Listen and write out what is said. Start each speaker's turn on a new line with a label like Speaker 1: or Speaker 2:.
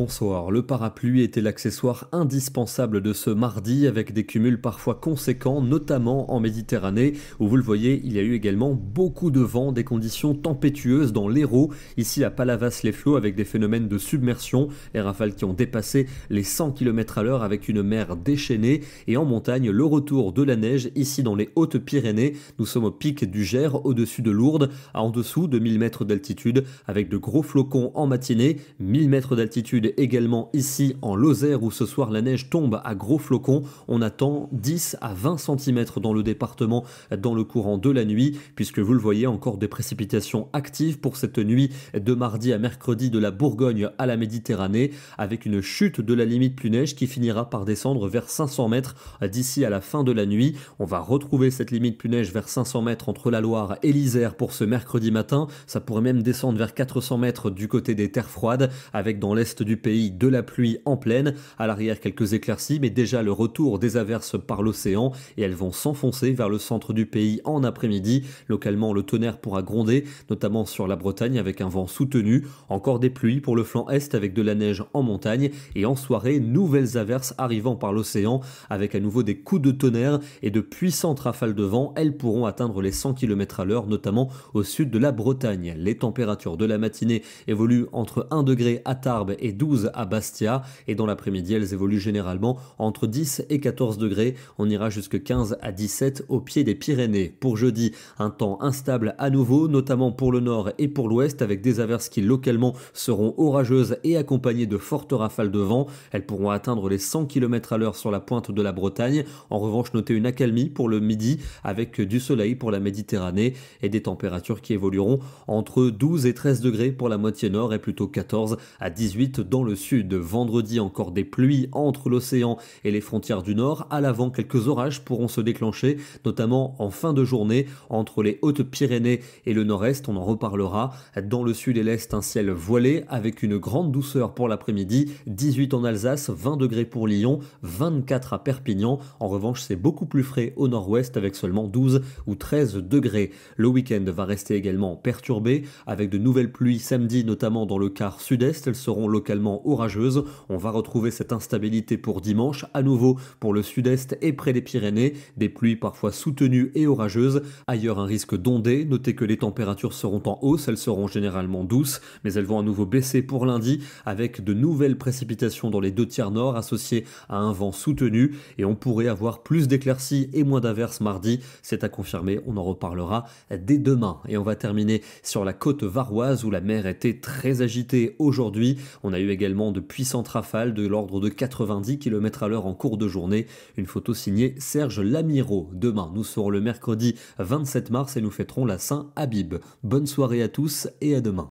Speaker 1: bonsoir. Le parapluie était l'accessoire indispensable de ce mardi avec des cumuls parfois conséquents, notamment en Méditerranée où vous le voyez, il y a eu également beaucoup de vent, des conditions tempétueuses dans l'Hérault, ici à Palavas-les-Flots avec des phénomènes de submersion, les rafales qui ont dépassé les 100 km/h avec une mer déchaînée et en montagne le retour de la neige ici dans les Hautes-Pyrénées. Nous sommes au pic du Gers au-dessus de Lourdes, en dessous de 1000 mètres d'altitude avec de gros flocons en matinée, 1000 mètres d'altitude également ici en Lozère où ce soir la neige tombe à gros flocons. On attend 10 à 20 cm dans le département dans le courant de la nuit puisque vous le voyez encore des précipitations actives pour cette nuit de mardi à mercredi de la Bourgogne à la Méditerranée avec une chute de la limite plus neige qui finira par descendre vers 500 mètres d'ici à la fin de la nuit. On va retrouver cette limite plus neige vers 500 mètres entre la Loire et l'Isère pour ce mercredi matin. Ça pourrait même descendre vers 400 mètres du côté des terres froides avec dans l'est du pays de la pluie en pleine, à l'arrière quelques éclaircies mais déjà le retour des averses par l'océan et elles vont s'enfoncer vers le centre du pays en après-midi. Localement le tonnerre pourra gronder, notamment sur la Bretagne avec un vent soutenu, encore des pluies pour le flanc est avec de la neige en montagne et en soirée nouvelles averses arrivant par l'océan avec à nouveau des coups de tonnerre et de puissantes rafales de vent. Elles pourront atteindre les 100 km/h notamment au sud de la Bretagne. Les températures de la matinée évoluent entre 1 degré à Tarbes et 12 à Bastia et dans l'après-midi elles évoluent généralement entre 10 et 14 degrés. On ira jusque 15 à 17 au pied des Pyrénées. Pour jeudi, un temps instable à nouveau, notamment pour le nord et pour l'ouest avec des averses qui localement seront orageuses et accompagnées de fortes rafales de vent. Elles pourront atteindre les 100 km/h sur la pointe de la Bretagne. En revanche, notez une accalmie pour le midi avec du soleil pour la Méditerranée et des températures qui évolueront entre 12 et 13 degrés pour la moitié nord et plutôt 14 à 18 dans le sud. Vendredi, encore des pluies entre l'océan et les frontières du nord. À l'avant, quelques orages pourront se déclencher, notamment en fin de journée entre les Hautes-Pyrénées et le nord-est. On en reparlera. Dans le sud et l'est, un ciel voilé avec une grande douceur pour l'après-midi. 18 en Alsace, 20 degrés pour Lyon, 24 à Perpignan. En revanche, c'est beaucoup plus frais au nord-ouest avec seulement 12 ou 13 degrés. Le week-end va rester également perturbé avec de nouvelles pluies samedi, notamment dans le quart sud-est. Elles seront localement orageuses. On va retrouver cette instabilité pour dimanche, à nouveau pour le sud-est et près des Pyrénées. Des pluies parfois soutenues et orageuses. Ailleurs, un risque d'ondées. Notez que les températures seront en hausse. Elles seront généralement douces, mais elles vont à nouveau baisser pour lundi avec de nouvelles précipitations dans les deux tiers nord associées à un vent soutenu et on pourrait avoir plus d'éclaircies et moins d'averses mardi. C'est à confirmer. On en reparlera dès demain. Et on va terminer sur la côte varoise où la mer était très agitée aujourd'hui. On a eu également de puissantes rafales de l'ordre de 90 km/h en cours de journée. Une photo signée Serge Lamiraud. Demain, nous serons le mercredi 27 mars et nous fêterons la Saint-Habib. Bonne soirée à tous et à demain.